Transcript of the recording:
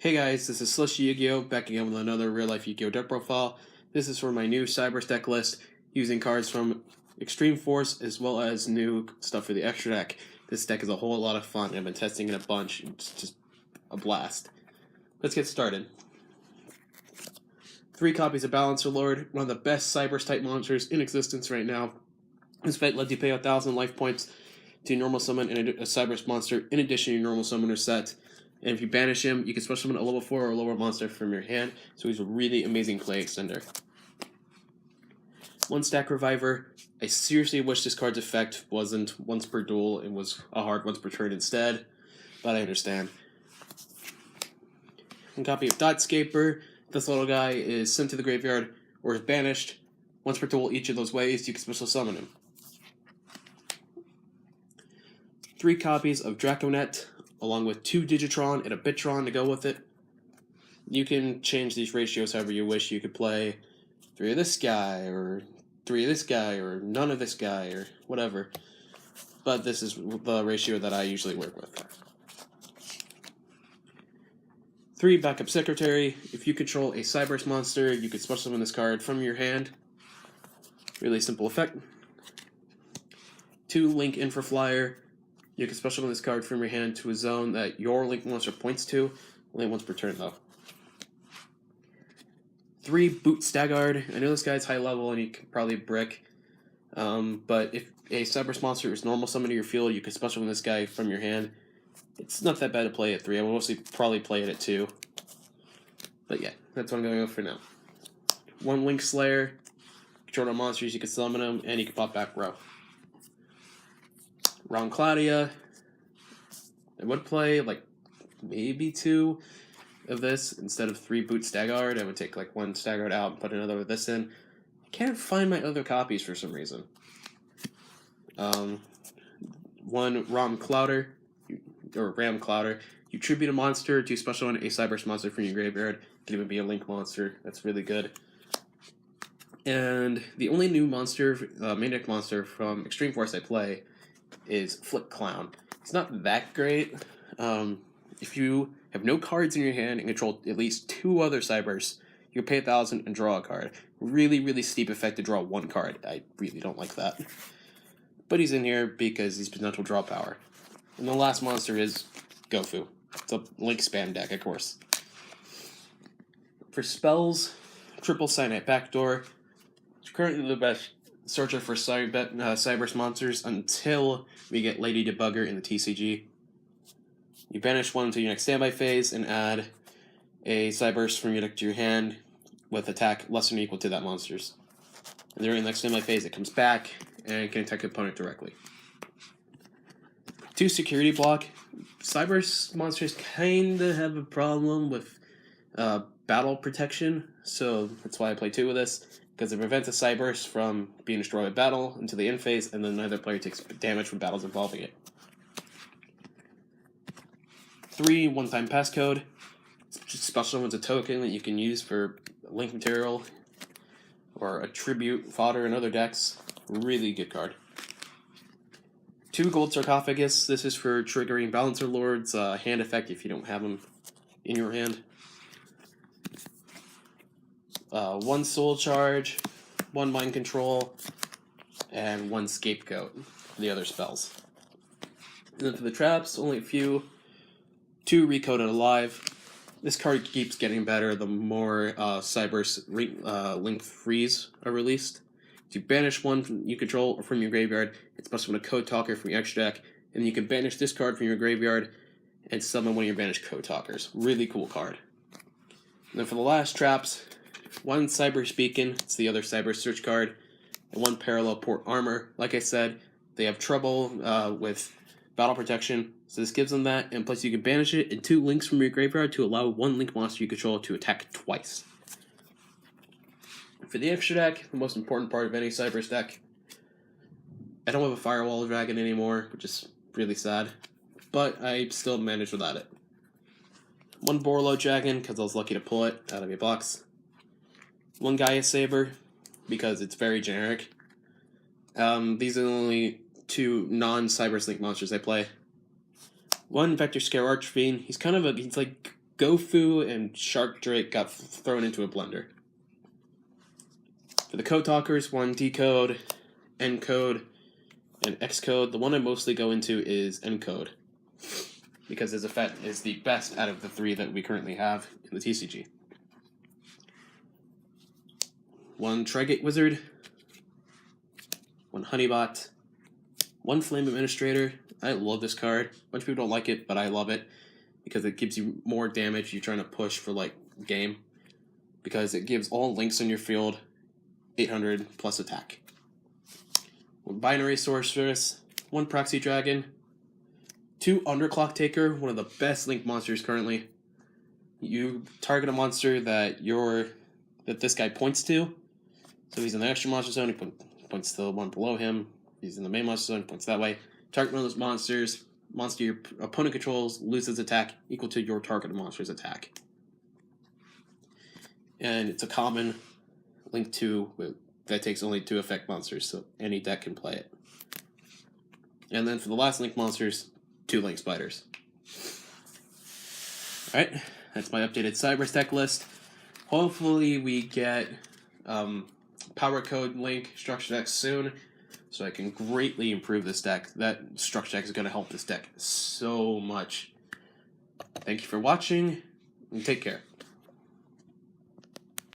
Hey guys, this is Slushy Yu-Gi-Oh! Back again with another real-life Yu-Gi-Oh! Deck profile. This is for my new Cyberse deck list, using cards from Extreme Force as well as new stuff for the extra deck. This deck is a whole lot of fun. I've been testing it a bunch. It's just a blast. Let's get started. 3 copies of Balancer Lord, one of the best Cyberse type monsters in existence right now. This fight lets you pay 1,000 life points to normal summon a Cyberse monster in addition to your normal summoner set. And if you banish him, you can special summon a level 4 or lower monster from your hand, so he's a really amazing play extender. 1 stack Reviver. I seriously wish this card's effect wasn't once per duel and was a hard once per turn instead, but I understand. 1 copy of Dotscaper. This little guy is sent to the graveyard or is banished. Once per duel each of those ways, you can special summon him. 3 copies of Draconet, along with 2 Digitron and a Bitron to go with it. You can change these ratios however you wish. You could play 3 of this guy, or 3 of this guy, or none of this guy, or whatever. But this is the ratio that I usually work with. 3 Backup Secretary. If you control a Cyberse monster, you can special summon this card from your hand. Really simple effect. 2 Link Infraflyer. You can special summon this card from your hand to a zone that your Link monster points to, only once per turn though. 3 Boot Stagard. I know this guy's high level and he can probably brick, but if a Cyberse monster is normal summon to your field, you can special summon this guy from your hand. It's not that bad to play at 3. I will mostly probably play it at 2. But yeah, that's what I'm going to go for now. 1 Link Slayer. Control the monsters, you can summon them, and you can pop back row. Ron Claudia. I would play like maybe 2 of this instead of 3 Boot Stagard. I would take like 1 Stagard out and put another of this in. I can't find my other copies for some reason. 1 Ram Clouder, or Ram Clouder. You tribute a monster to special summon a Cyberse monster from your graveyard. It can even be a Link monster. That's really good. And the only new monster, main deck monster from Extreme Force I play is Flip Clown. It's not that great. If you have no cards in your hand and control at least 2 other Cyberse, you can pay 1,000 and draw a card. Really, really steep effect to draw 1 card. I really don't like that. But he's in here because he's potential draw power. And the last monster is Gofu. It's a Link spam deck, of course. For spells, Triple Cyanite Backdoor. It's currently the best searcher for Cyberse monsters until we get Lady Debugger in the TCG. You banish 1 until your next standby phase and add a Cyberse from your deck to your hand with attack less than or equal to that monster's. And during the next standby phase, it comes back and can attack your opponent directly. 2 Security Block. Cyberse monsters kinda have a problem with battle protection, so that's why I play 2 of this. Because it prevents a Cyberse from being destroyed by battle until the end phase, and then neither player takes damage from battles involving it. 3 one-time passcode. It's just special summons a token that you can use for Link material or a tribute fodder in other decks. Really good card. 2 Gold Sarcophagus. This is for triggering Balancer Lord's hand effect if you don't have them in your hand. 1 Soul Charge, 1 Mind Control, and 1 Scapegoat for the other spells. And then for the traps, only a few. 2 Recoded Alive. This card keeps getting better the more Cyberse Link Freeze are released. To banish 1 you control or from your graveyard, it's supposed to summon a Code Talker from your extra deck, and you can banish this card from your graveyard and summon 1 of your banished Code Talkers. Really cool card. And then for the last traps, 1 Cyberse Beacon, it's the other Cyberse search card, and 1 Parallel Port Armor. Like I said, they have trouble with battle protection, so this gives them that, and plus you can banish it and 2 links from your graveyard to allow 1 Link monster you control to attack twice. For the extra deck, the most important part of any Cyberse deck, I don't have a Firewall Dragon anymore, which is really sad, but I still managed without it. 1 Borlo Dragon, because I was lucky to pull it out of a box. 1 Gaia Saber, because it's very generic. These are the only 2 non-Cyberse Link monsters I play. 1 Vector Scare Archfiend. He's kind of he's like Gofu and Shark Drake got thrown into a blender. For the code talkers, 1 decode, encode, and xcode. The one I mostly go into is encode, because his effect is the best out of the 3 that we currently have in the TCG. 1 Trigate Wizard, 1 Honeybot, 1 Flame Administrator. I love this card. A bunch of people don't like it, but I love it because it gives you more damage. You're trying to push for like game, because it gives all links in your field 800 plus attack. 1 Binary Sorceress, 1 Proxy Dragon, 2 Underclock Taker, one of the best link monsters currently. You target a monster that this guy points to. So he's in the extra monster zone, he points to the one below him. He's in the main monster zone, points that way. Target one of those monsters. Monster your opponent controls loses attack equal to your target monster's attack. And it's a common link 2 that takes only 2 effect monsters, so any deck can play it. And then for the last link monsters, 2 link spiders. Alright, that's my updated Cyberse deck list. Hopefully we get Power Code Link Structure Deck soon, so I can greatly improve this deck. That Structure Deck is going to help this deck so much. Thank you for watching, and take care.